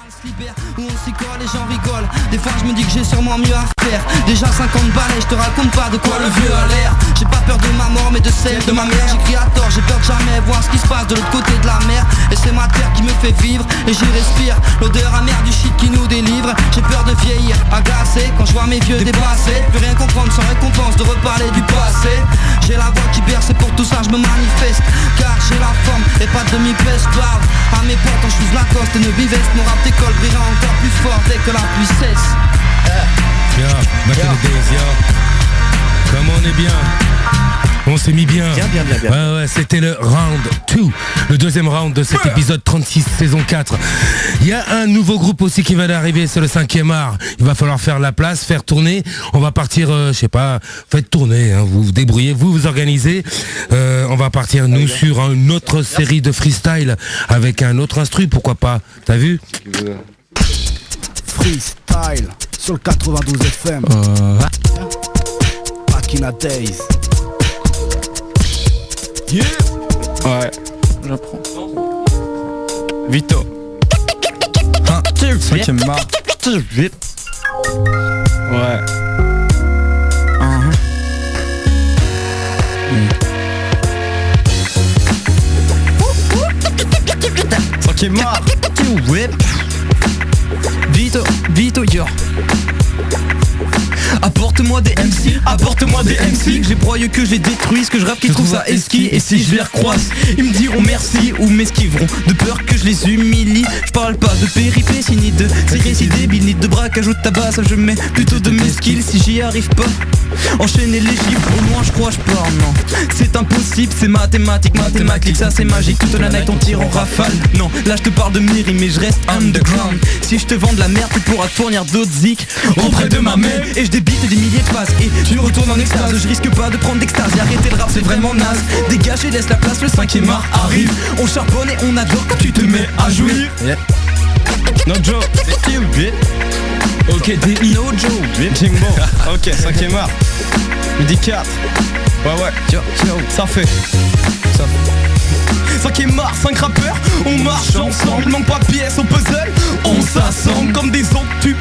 Où on s'y colle, les gens rigolent. Des fois je me dis que j'ai sûrement mieux à faire. Déjà 50 balais, je te raconte pas de quoi le vieux a l'air. J'ai pas peur de ma mort mais de celle de ma mère. J'écris à tort, j'ai peur de jamais voir ce qui se passe de l'autre côté de la mer. Et c'est ma terre qui me fait vivre et j'y respire l'odeur amère du shit qui nous délivre. J'ai peur de vieillir, agacé quand je vois mes vieux dépassés. Plus rien comprendre sans récompense de reparler du passé. J'ai la voix qui berce et pour tout ça je me manifeste. Car j'ai la forme et pas de demi-pèse. Parle à mes potes quand je suis Lacoste et ne viveste. Mon rap d'école brillera encore plus fort dès que la pluie cesse. Yo, back in the days, yo. Comme on est bien. On s'est mis bien. Bien. Ouais, c'était le round 2. Le deuxième round de cet épisode 36, saison 4. Il y a un nouveau groupe aussi qui va d'arriver, c'est le 5e art. Il va falloir faire la place, faire tourner. On va partir, je sais pas, faites tourner, hein, vous vous débrouillez, vous vous organisez. On va partir, nous, sur une autre série de freestyle avec un autre instru, pourquoi pas. T'as vu? Freestyle sur le 92 FM. Back in the days. Yeah. Ouais, j'apprends. Vito. 5e marque. Vite. Ouais. Ok, marque. Whip. Vito, yo. Apporte-moi des MC, apporte-moi des MC. Que j'ai broyé, que j'ai détruit, ce que je rappe, qu'ils trouvent ça esquis. Et si je les recroise, ils me diront merci ou m'esquiveront de peur que je les humilie. Je parle pas de péripéties ni de ces récits débiles ni de braquage au tabac, ça je mets plutôt de mes skills. Si j'y arrive pas, enchaîner les chiffres, au loin je crois je pars, non. C'est impossible, c'est mathématique, ça c'est magique. Toute la night on tire en rafale. Non, là je te parle de mairie mais je reste underground. Si je te vends de la merde, tu pourras te fournir d'autres zik auprès de ma mère. Et je débite des milliers de passes et tu retournes en extase. Je risque pas de prendre d'extase, arrêter le rap c'est vraiment naze. Dégage et laisse la place, le 5e art arrive. On charbonne et on adore quand tu te mets à jouir. No joke, ok, DI, no joke, Jimbo. Ok, 5e art. Midi 4. Ouais, ça fait. 5e art, 5 rappeurs, on marche ensemble. Manque pas de pièces au puzzle, on s'assemble comme des octupés.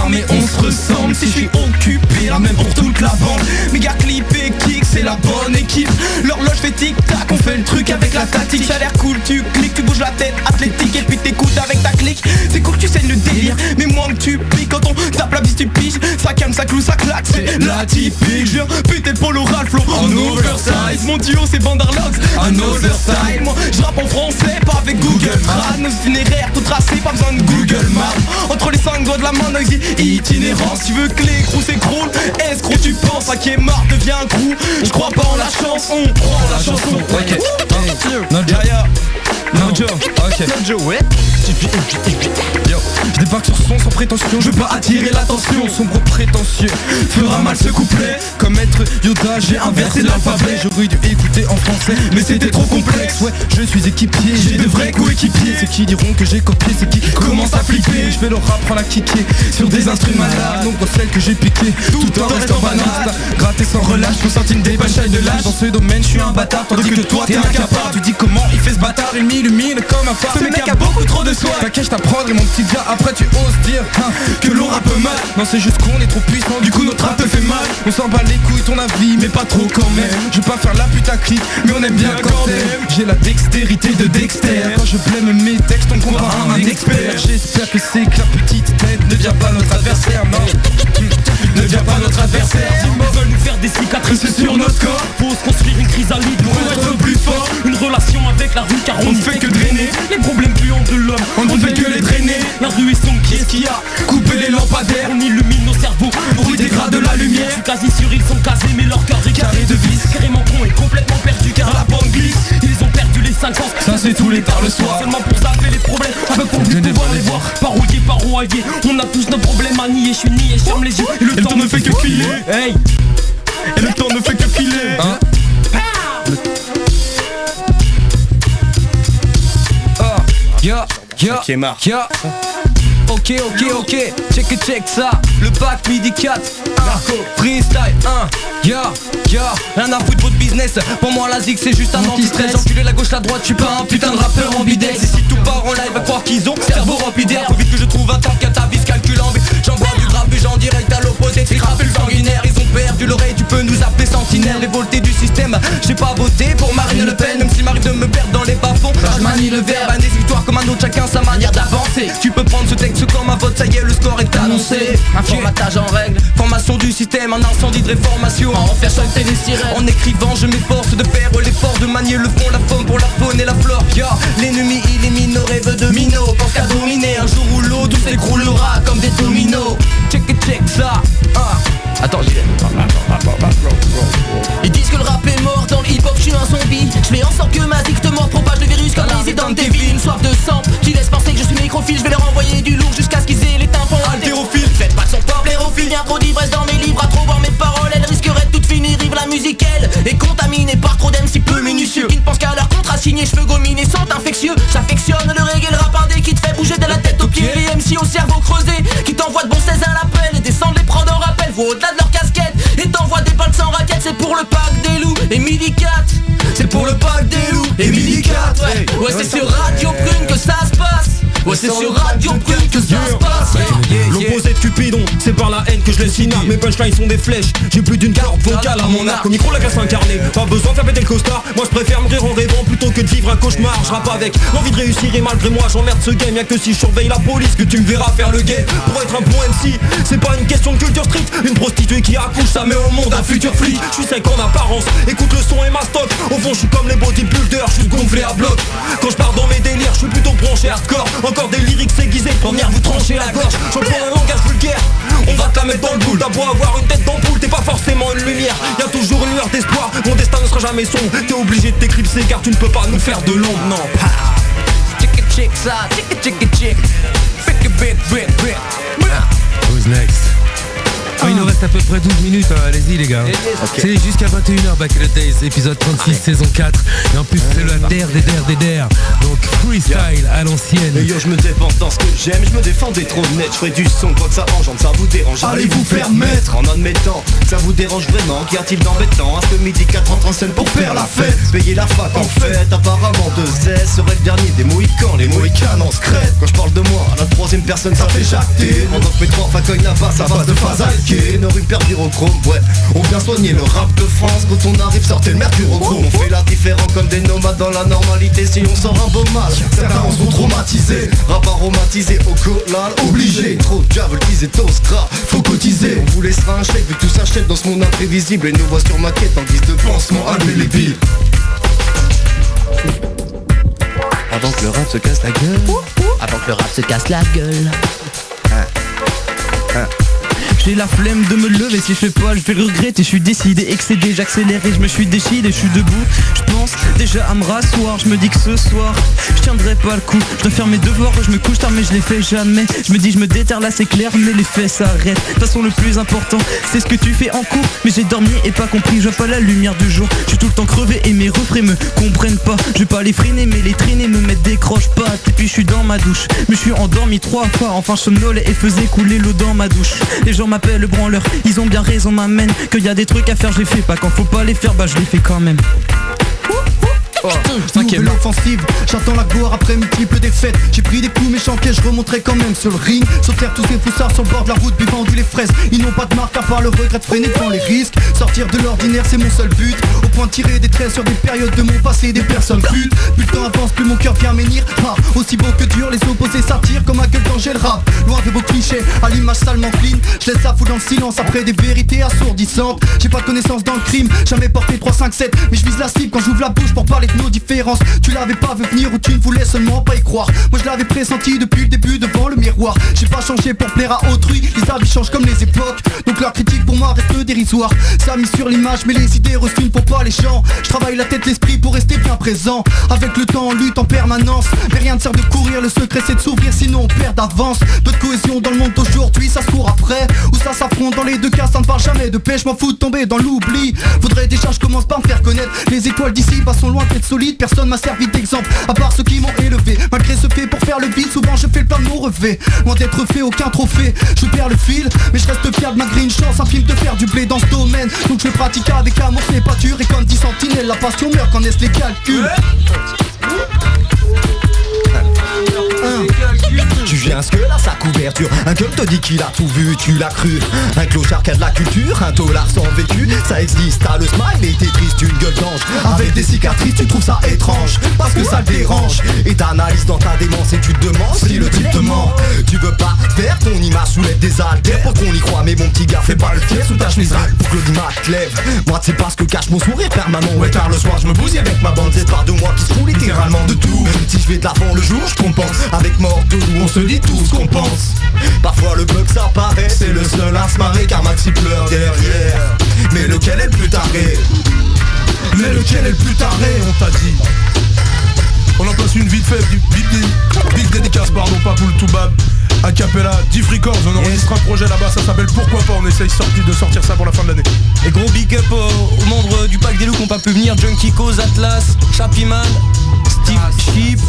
Mais on se ressemble, si je suis occupé, la même pour toute la bande. Méga clip et kick, c'est la bonne équipe. L'horloge fait tic-tac, on fait le truc avec la tactique. Ça a l'air cool, tu cliques, tu bouges la tête athlétique. Et puis t'écoutes avec ta clique. C'est cool, tu saignes le délire, mais moins que tu piques. Quand on tape la bise tu piges, ça calme, ça cloue, ça claque. C'est la typique, je viens péter le polo Ralph Lauren en oversize. Mon duo c'est Banderlogs, un oversize. Moi je rappe en français, pas avec Google Trad. Nos itinéraires tout tracés, pas besoin de Google Maps. Entre les 5 doigts de la main, noisy itinérance. Tu veux que les crews s'écroulent, escroc tu penses à qui est marre devient un crew. Je crois pas en la chance, on prend la chanson. Ok, no joke, no joke, ok, no joke, ouais. Yo, je débarque sur son sans prétention, je veux pas attirer l'attention. Sombre prétentieux, fera mal ce couplet. Comme maître Yoda, j'ai inversé l'alphabet. J'aurais dû écouter en français, mais c'était trop complexe. Ouais, je suis équipier, j'ai de vrais coéquipiers. C'est qui diront que j'ai copié, c'est qui commence à flipper. Je fais le rap, prends la kicker sur des instruments malades. Nombre celles que j'ai piqué, tout en restant banal. Gratter sans relâche, constantine des punchlines de l'âge. Dans ce domaine, je suis un bâtard, tandis que toi t'es incapable. Tu dis comment il fait ce bâtard, il m'illumine comme un phare. Ce mec a beaucoup trop de soin. T'inquiète, je t'apprendrai mon petit gars. Après tu oses dire que l'on rappe mal. Non c'est juste qu'on est trop puissant, du coup notre rap te fait mal. On s'en bat les couilles ton avis, mais pas trop quand même. Je veux pas faire la putaclic, mais on aime bien quand même. J'ai la dextérité de Dexter. Quand je blême mes textes, on compare à un expert. J'espère que c'est que la petite tête ne devient pas notre adversaire, non. Ne devient pas notre adversaire. Ils veulent nous faire des cicatrices sur notre corps. Faut se construire une chrysalide pour être plus fort. Une relation avec la rue car on ne fait que drainer. Les problèmes puants de l'homme, on ne fait que les drainer. La rue est sombre, qui est-ce qu'il y a? Couper les lampadaires, on illumine nos cerveaux pour y dégrader de la lumière. Je suis quasi sûr ils sont casés mais leur cœur est carré de vis. Carrément con et complètement perdu car la bande glisse. Ils ont perdu les 5 ans, ça c'est tous les tard le soir. Seulement pour zapper les problèmes, avec pour plus pouvoir les voir. Parouillé, parouillé, on a tous nos problèmes à nier. Je suis nié, je ferme les yeux et le temps ne fait que filer. Hey, et le temps ne fait que filer. Hein? Ok, check ça. Le pack midi 4 freestyle 1. Rien à foutre de votre business. Pour moi la zig c'est juste un anti-stress. Enculé la gauche la droite, je suis pas un putain de rappeur ambidextre. Et si tout part en live, à croire qu'ils ont cerveau rempli d'air. Faut vite que je trouve 20 ans qu'à ta vie se calculant. Mais j'envoie du grabuge en direct à l'opposé. Ces crapules sanguinaires, ils ont perdu l'oreille. Tu peux nous appeler sentinelle, révolté du système. J'ai pas voté pour Marine Le Pen, même s'il m'arrive de me perdre dans les bas-fonds. Je manie le verbe, un des victoires comme un autre, chacun sa manière d'avancer. Tu peux prendre ce texte comme un vote, ça y est, le score est annoncé. Un formatage en règle, formation du système, un incendie de réformation. En faire chanter les sirènes. En écrivant, je m'efforce de faire l'effort de manier le fond, la forme pour la faune et la flore. L'ennemi élimine nos rêves de minots. Pense qu'à dominer un jour où l'eau tout s'écroulera comme des dominos. Check ça. Attends, j'y vais. Ils disent que le rap est mort, dans le hip-hop je suis un zombie. Je fais en sorte que ma dicte mort propage le virus comme les dans tes vies. Une soif de sang qui laisse penser que je suis nécrophile. Je vais leur envoyer du lourd jusqu'à ce qu'ils aient les tympans haltérophiles. Faites pas de son port blérophile, bien trop d'ivresse dans mes livres. À trop voir mes paroles, elles risqueraient de toutes finir. Rive la musique, elle est contaminée par trop d'MC peu minutieux qui ne pensent qu'à leur contrat signé, cheveux gominés sont infectieux. J'affectionne le reggae, le rap indé qui te fait bouger de la tête aux pieds. Les MC au cerveau creusé qui t'envoient de bons 16 à l'appel et descendent les prods en rappel. Voient au-delà de leur casquette et t'envoient des balles sans raquettes. C'est pour le pack des loups et midi 4. C'est pour le pack des loups et midi 4. Ouais, c'est sur Radio Prune que ça se passe. Ouais, c'est sur Radio Prune que ça se passe. L'opposé de Cupidon, c'est par la haine que je laisse inarme. Mes punchlines sont des flèches, j'ai plus d'une corde vocale à mon arc. Au micro la classe incarnée, pas besoin de faire péter le costard. Moi je préfère me rire en rêvant plutôt que de vivre un cauchemar. Je rappe avec l'envie de réussir et malgré moi j'emmerde ce game. Y'a que si je surveille la police que tu me verras faire le gay. Pour être un bon MC, c'est pas une question de culture stricte. Une prostituée qui accouche, ça met au monde un futur flic. Je suis sec en apparence, écoute le son et ma stock. Au fond je suis comme les bodybuilders, je suis gonflé à bloc. Quand je pars dans mes délires, je suis plutôt branché hardcore. Encore des lyrics aiguisés pour venir vous trancher la gorge. J'emploie un langage vulgaire, on va te la mettre dans le boule. T'as beau avoir une tête d'ampoule, t'es pas forcément une lumière. Y'a toujours une lueur d'espoir, mon destin ne sera jamais sombre. T'es obligé de t'éclipser car tu ne peux pas nous faire de l'ombre, non. Check ça, check. Who's next? Il nous reste à peu près 12 minutes, allez-y les gars. C'est jusqu'à 21h Back in the Days, épisode 36, saison 4. Et en plus c'est la der des der. Donc freestyle à l'ancienne. Et yo je me défends dans ce que j'aime, je me défends des trop net. Je ferai du son quand ça engendre, ça vous dérange. Allez vous faire mettre. En admettant, ça vous dérange vraiment. Qu'y a-t-il d'embêtant à ce que midi 4 entre en scène pour faire la fête? Payer la fac en fait, apparemment de zeste serait le dernier des Mohicans. Les Mohicans en secret. Quand je parle de moi, à la troisième personne ça fait jacter. Pendant que mes trois facognent la basse à base de phasal. Nos rues perdurochrome, ouais, on vient soigner le rap de France. Quand on arrive, sortez le mercurochrome. On fait la différence comme des nomades dans la normalité. Si on sort un beau mal, certains en sont traumatisés. Rap aromatisé au collal, obligé. Trop de javel, disait Tostra, faut cotiser. On vous laissera un chèque vu que tout s'achète dans ce monde imprévisible. Et nous voit sur maquette en guise de pansement, allez les billes. Avant que le rap se casse la gueule. Avant que le rap se casse la gueule. J'ai la flemme de me lever, si je fais pas je vais regretter. Je suis décidé, excédé, j'accélère et je me suis déchiré. Je suis debout, je pense déjà à me rasseoir. Je me dis que ce soir, je tiendrai pas le coup. Je dois faire mes devoirs, je me couche tard mais je les fais jamais. Je me dis je me déterre là c'est clair mais les faits s'arrêtent. De toute façon le plus important c'est ce que tu fais en cours. Mais j'ai dormi et pas compris, je vois pas la lumière du jour. Je suis tout le temps crevé et mes refrains me comprennent pas. Je vais pas les freiner mais les traîner me mettent des croche-pattes. Et puis je suis dans ma douche, mais je suis endormi 3 fois. Enfin je somnolais et faisais couler l'eau dans ma douche. Les gens m'appellent le branleur, ils ont bien raison m'amène. Qu'il y a des trucs à faire je les fais pas, quand faut pas les faire bah je les fais quand même. Nouvelle offensive, j'attends la gloire après multiples défaites. J'ai pris des coups méchants que je remonterai quand même sur le ring. Sautèrent tous ces foussards sur le bord de la route, puis vendu les fraises. Ils n'ont pas de marque à part le regret de freiner devant les risques. Sortir de l'ordinaire c'est mon seul but. Au point de tirer des traits sur des périodes de mon passé, des personnes putes. Plus le temps avance, plus mon cœur vient m'énir. Aussi beau que dur, les opposés s'attirent comme un gueule quand j'ai le rap. Loin de vos clichés, à l'image salement clean. Je laisse la foule dans le silence après des vérités assourdissantes. J'ai pas de connaissance dans le crime, jamais porté 3, 5, 7. Mais je vise la cible quand j'ouvre la bouche pour parler de nos différences. Tu l'avais pas vu venir ou tu ne voulais seulement pas y croire. Moi je l'avais pressenti depuis le début devant le miroir. J'ai pas changé pour plaire à autrui, les habits changent comme les époques. Donc leur critique pour moi reste dérisoire. Ça mise sur l'image mais les idées reçues ne font pas les gens. Je travaille la tête, l'esprit pour rester bien présent. Avec le temps on lutte en permanence. Mais rien ne sert de courir, le secret c'est de s'ouvrir sinon on perd d'avance. Peu de cohésion dans le monde d'aujourd'hui, ça se court après. Ou ça s'affronte, dans les deux cas ça ne parle jamais de paix. Je m'en fous de tomber dans l'oubli. Faudrait déjà je commence par me faire connaître. Les étoiles d'ici passons loin d'être solides. Personne m'a servi d'exemple, à part ceux qui m'ont élevé. Malgré ce fait pour faire le vide, souvent je fais le plein de mon revêt. Loin d'être fait, aucun trophée, je perds le fil. Mais je reste fiable malgré une chance infime de faire du blé dans ce domaine. Donc je le pratique avec amour, c'est pas dur. Et comme dit Sentinelle, la passion meurt quand naissent les calculs. Tu viens ce que là sa couverture. Un gueule te dit qu'il a tout vu, tu l'as cru. Un clochard qui a de la culture, un taulard sans vécu. Ça existe, t'as le smile et t'es triste, une gueule d'ange. Avec des cicatrices, tu trouves ça étrange parce que ça te dérange. Et t'analyses dans ta démence et tu te demandes si le type te ment. Tu veux pas faire ton image sous l'aide des altères pour qu'on y croit, mais mon petit gars fais pas le fier sous ta chemise pour que l'image te lève. Moi tu sais pas ce que cache mon sourire permanent. Ouais car le soir je me bousille avec ma bande. C'est part de moi qui se fout littéralement de tout. Si je vais de l'avant le jour je compense. Avec mort de loup on se dit tout ce qu'on pense. Parfois le bug ça paraît, c'est le seul à se marrer car Maxi pleure derrière. Mais lequel est le plus taré? Mais lequel est le plus taré, on t'a dit. On en passe une vite fait, big dédicace, pardon, pas pour le Toubab. Acapella, Diff Records, on enregistre un projet là-bas, ça s'appelle Pourquoi pas, on essaye de sortir ça pour la fin de l'année. Et gros big up aux membres du pack des loups qui n'ont pas pu venir, Junkie Cause, Atlas, Chappyman, Steve Sheep,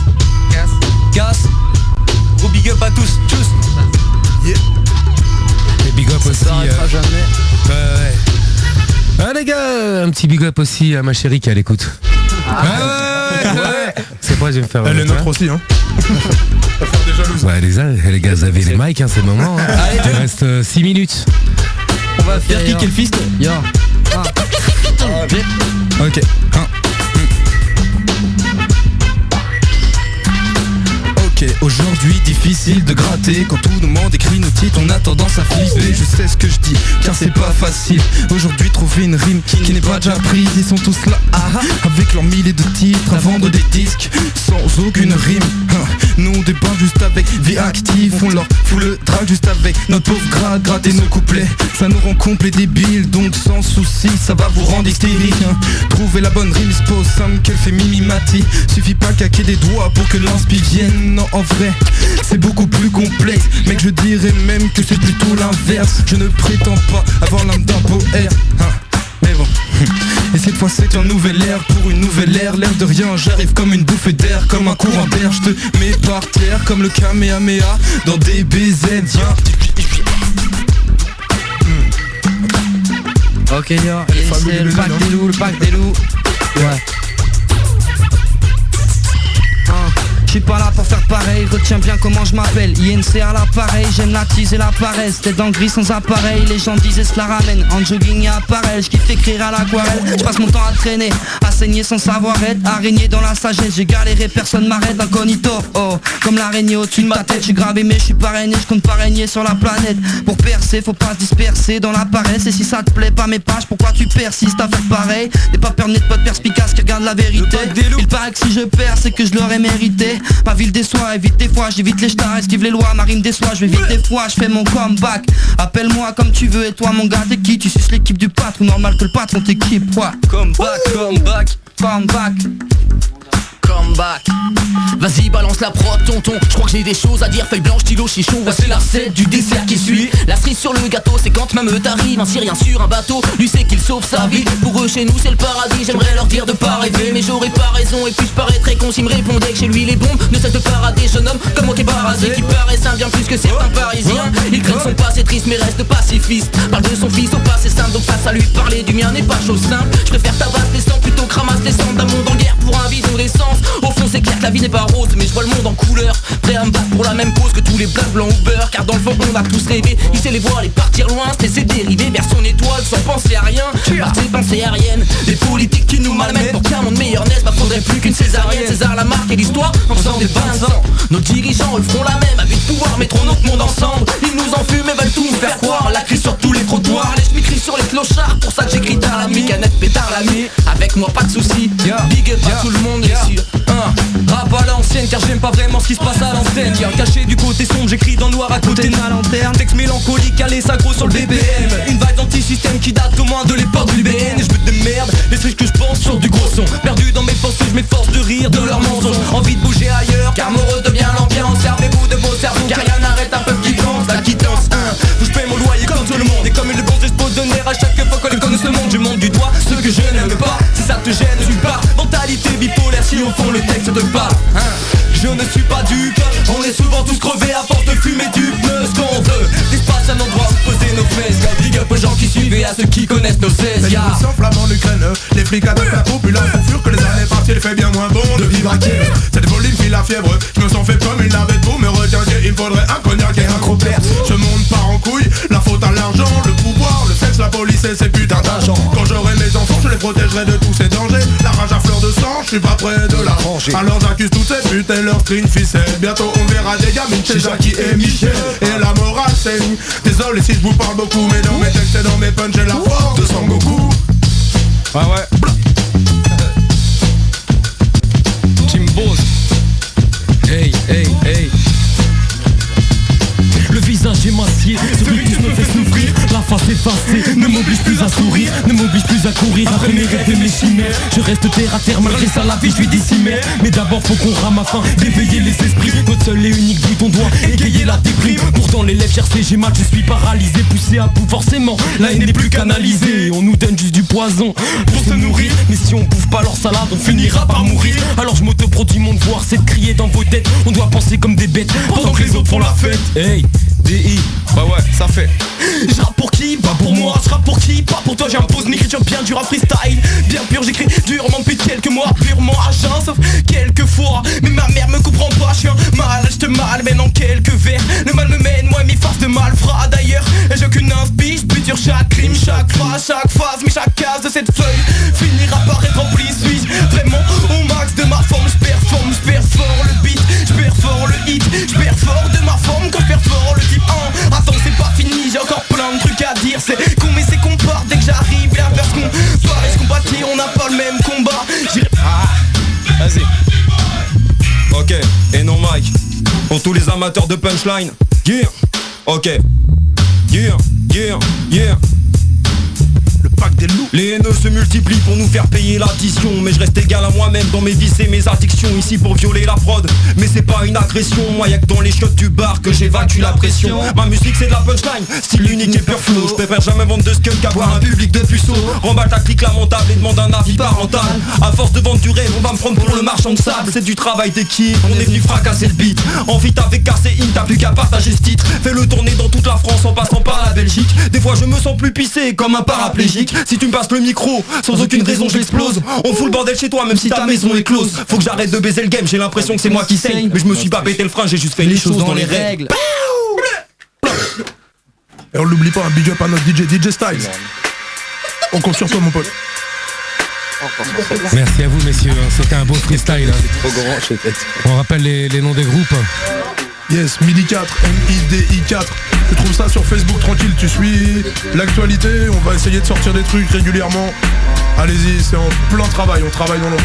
Gas. Gros big up à tous. Yeah. Et big up aussi. Ça s'arrêtera jamais. Ouais. Ah les gars, un petit big up aussi à ma chérie qui est à l'écoute. Ouais. C'est pas, je vais me faire. Elle est nôtre aussi, hein. Ça va faire des jalouses. Ouais, les gars, vous avez les mics, hein, c'est le moment. Hein. Allez, il reste 6 minutes. On va faire kicker le fist. Yo. Ok. Ok, aujourd'hui difficile de gratter. Quand tout le monde écrit nos titres, on a tendance à flipper. Je sais ce que je dis, car c'est pas facile. Aujourd'hui trouver une rime qui n'est pas déjà prise. Ils sont tous là, avec leurs milliers de titres à vendre des disques sans aucune rime. Nous on débat juste avec vie active. On leur fout le track juste avec notre pauvre gratter nos couplets. Ça nous rend complet débiles, donc sans souci ça va vous rendre hystérique. Trouver la bonne rime, c'est pas simple qu'elle fait mimimati. Suffit pas claquer des doigts pour que l'inspi vienne. Non en vrai, c'est beaucoup plus complexe. Mec je dirais même que c'est plutôt l'inverse. Je ne prétends pas avoir l'âme d'un poète, mais bon. Et cette fois c'est un nouvel air pour une nouvelle ère. L'air de rien, j'arrive comme une bouffée d'air, comme un courant d'air. Je te mets par terre comme le Kamehameha dans des BZ. Ok yo, et c'est le pack des loups, Ouais. Je suis pas là pour faire pareil, retiens bien comment je m'appelle. INC à l'appareil, j'aime la tease et la paresse. Tête dans le gris sans appareil, les gens disaient cela ramène. En jogging et appareil, je kiffe écrire à l'aquarelle. Je passe mon temps à traîner, à saigner sans savoir être. Araignée dans la sagesse, j'ai galéré, personne m'arrête. Incognito, oh, comme l'araignée au-dessus de ma tête. Je suis grave aimé, je suis parrainé, je compte pas régner sur la planète. Pour percer, faut pas se disperser dans la paresse. Et si ça te plaît pas mes pages, pourquoi tu persistes à faire pareil? T'es pas peur, n'est pas de perspicace qui regarde la vérité. Il paraît que si je perds, c'est que je l'aurais mérité. Pas ville des soirs, évite des fois, j'évite les stars, esquive les lois, ma rime déçoit, je vais vite des fois, je fais mon comeback. Appelle-moi comme tu veux et toi mon gars t'es qui? Tu suces l'équipe du patron, normal que le patron t'équipe, ouais. Comeback. Vas-y balance la prod tonton, je crois que j'ai des choses à dire. Feuille blanche, stylo, chichon, voici la recette du dessert qui suit. La cerise sur le gâteau, c'est quand ma meute arrive. Un Syrien sur un bateau, lui c'est qu'il sauve sa vie. Pour eux chez nous c'est le paradis, j'aimerais leur dire de pas rêver. Mais j'aurais pas raison et puis je paraîtrais con s'ils me répondaient que chez lui les bombes ne cessent de parader. Jeune homme comme moi qui est barasé, qui paraît sain bien plus que certains parisiens. Il craint son passé triste mais reste pacifiste. Parle de son fils au passé simple, donc face à lui parler du mien n'est pas chose simple. Je préfère tabasser les sangs plutôt que ramasse les cendres d'un monde en guerre pour un bidon d'essence. Au fond c'est clair que la vie n'est pas rose, mais je vois le monde en couleur. Prêt à me battre pour la même cause que tous les blacks blancs ou beurre. Car dans le fond on a tous rêvé, hisser les voiles et partir loin. Se laisser dériver vers son étoile sans penser à rien. Par ses pensées aériennes, des politiques qui nous malmènent. Pour qu'un monde meilleur naisse, faudrait plus qu'une césarienne. César la marque et l'histoire en faisant des 20 ans. Nos dirigeants eux feront la même, avec pouvoir mettront notre monde ensemble. Ils nous enfument et veulent tout nous faire croire. La crise sur tous les trottoirs, les chemins crient sur les clochards. Pour ça que j'écris tard la nuit, canette pétard la nuit. Avec moi pas de soucis, big up à tout le monde ici. Rap à l'ancienne car j'aime pas vraiment ce qui se passe à l'antenne. Bien caché du côté sombre, j'écris dans le noir à côté de ma lanterne. Texte mélancolique, allez synchro sur le BPM. Une vague d'anti-système qui date au moins de l'époque du BN. Et je veux des merdes, les trucs que je pense sur du gros son. Perdu dans mes pensées, je m'efforce de rire de leurs mensonges. Envie de bouger ailleurs, car moreux devient l'ambiance. Servez-vous de vos cerveaux, car rien n'arrête un peuple qui danse. La quittance, où je paie mon loyer comme tout le monde. Et comme une bon j'expose de nerfs à chaque fois qu'on les connaît ce monde. Je monte du doigt ce que je n'aime pas. Si ça te gêne, je suis pas. Mentalité bipolaire, si au fond le texte te parle. Je ne suis pas dupe, on est souvent tous crevés à force de fumer du pneu. Ce qu'on veut, l'espace, un endroit où poser nos fesses. Big up aux gens qui suivent et à ceux qui connaissent nos cesses. S'enflamme en Ukraine, les flics attaquent la population. Furent que les années passent quartier il fait bien moins bon de vivre à Kiev. Cette folie me file la fièvre, je me sens fait comme une navette pour me retirer. Il me faudrait un cognac et un gros père. Ce monde part en couille, la faute à l'argent, le pouvoir, le sexe, la police et ces putains d'agents. Quand j'aurai mes enfants, je les protégerai de tous ces dangers. La rage à fleur de sang, je suis pas prêt de la ranger. Alors j'accuse toutes ces putes et leurs screen ficelle. Bientôt on verra des gamines chez Jackie et Michel. Et la morale saigne. Désolé si je vous parle beaucoup, mais dans mes textes et dans mes punchs j'ai la force de Sangoku. Ah ouais. Jimbos. Hey, hey, hey. Le visage émacié, ce rictus me fait souffrir. La face effacée, ne m'oblige plus à sourire, ne m'oblige plus à courir après mes rêves et mes chimères. Je reste terre à terre, malgré ça la vie je suis décimère. Mais d'abord faut qu'on rame afin d'éveiller les esprits. Notre seul et unique but on doit égayer la déprime. Pourtant les lèvres cherchées, j'ai mal, je suis paralysé. Poussé à bout forcément, la haine n'est plus canalisée. On nous donne juste du poison pour se nourrir. Mais si on bouffe pas leur salade, on finira par mourir. Alors je m'autoproduis mon devoir, c'est de crier dans vos têtes. On doit penser comme des bêtes, pendant que les autres font la fête. Hey, DI, bah ouais, ça fait. Je rappe pour qui? Pas pour moi. Je rappe pour qui? Pas pour toi. J'impose une écriture bien dure à freestyle. Bien pur, j'écris durement depuis quelques mois. Purement à jeun, sauf quelques fois. Mais ma mère me comprend pas, je suis un mal. Je te malmène en quelques vers. Le mal me mène, moi mes faces de malfrat. D'ailleurs, j'ai aucune inspi, je sur chaque rime, chaque phrase, chaque phase. Mais chaque case de cette feuille finira par être remplie. Suis-je vraiment au max de ma forme? Je perds fort le beat, je perds fort le hit. Je perds fort de ma forme quand je perds fort le type 1. Attends, c'est pas fini, j'ai encore plein de trucs à dire. C'est con mais c'est qu'on part dès que j'arrive. L'inverse qu'on pareil, ce combattier, on n'a pas le même combat. Vas-y. Ok, et non Mike. Pour tous les amateurs de punchline. Yeah. Ok. Yeah, yeah, yeah. Le pack des loups. Les haineux se multiplient pour nous faire payer l'addition. Mais je reste égal à moi-même dans mes vices et mes addictions. Ici pour violer la prod, mais c'est pas une agression. Moi y'a que dans les chiottes du bar que j'évacue la pression. Ma musique c'est de la punchline, style unique et pur flow. Je préfère jamais vendre de skunk qu'avoir un public de puceaux. Remballe ta clique lamentable et demande un avis parental. À force de vendre du rêve, on va me prendre pour le marchand de sable. C'est du travail d'équipe, on est venu fracasser le beat. En fit avec Carcéine, t'as plus qu'à partager ce titre. Fais-le tourner dans toute la France en passant par la Belgique. Des fois je me sens plus pissé comme un paraplégique. Si tu me passes le micro, sans aucune raison je l'explose. On fout le bordel chez toi même si ta maison est close. Faut que j'arrête de baiser le game, j'ai l'impression que c'est moi qui saigne. Mais je me suis pas pété le frein, j'ai juste fait les choses dans les règles. Et on l'oublie pas, un big up à notre DJ Styles. On compte sur toi mon pote. Merci à vous messieurs, c'était un beau freestyle. Trop grand, je fais On rappelle les noms des groupes. Yes, Midi 4, MIDI 4. Tu trouves ça sur Facebook tranquille, tu suis l'actualité, on va essayer de sortir des trucs régulièrement. Allez-y, c'est en plein travail, on travaille dans l'eau.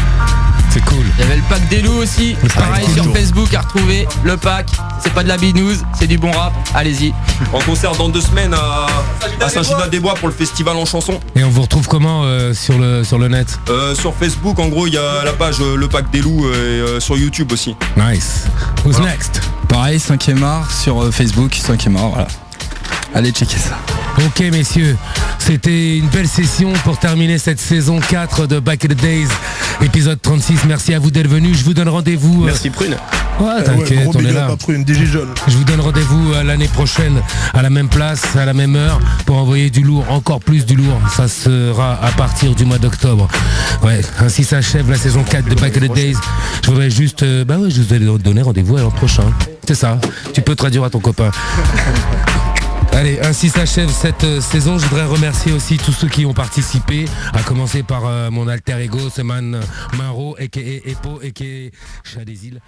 C'est cool. Il y avait le pack des loups aussi, pareil sur Facebook à retrouver. Le pack, c'est pas de la binouze, c'est du bon rap, allez-y. En concert dans 2 semaines à Saint-Gildas-des-Bois pour le festival en chanson. Et on vous retrouve comment sur le net? Sur Facebook en gros il y a la page Le Pack des Loups et sur YouTube aussi. Nice. Who's next? Pareil, 5e art sur Facebook, 5e art, voilà. Allez checker ça. Ok messieurs, c'était une belle session pour terminer cette saison 4 de Back in the Days, épisode 36. Merci à vous d'être venus, je vous donne rendez-vous. Merci Prune. Ouais, t'inquiète, on est là. Prune, Digital. Je vous donne rendez-vous l'année prochaine à la même place, à la même heure, pour envoyer du lourd, encore plus du lourd. Ça sera à partir du mois d'octobre. Ouais, ainsi s'achève la saison 4 de Back in the Days. Je voudrais juste, je vous ai donné rendez-vous à l'an prochain. C'est ça, tu peux traduire à ton copain. Allez, ainsi s'achève cette saison. Je voudrais remercier aussi tous ceux qui ont participé, à commencer par mon alter ego, Seman Maro, a.k.a. Epo, a.k.a. Chat des îles.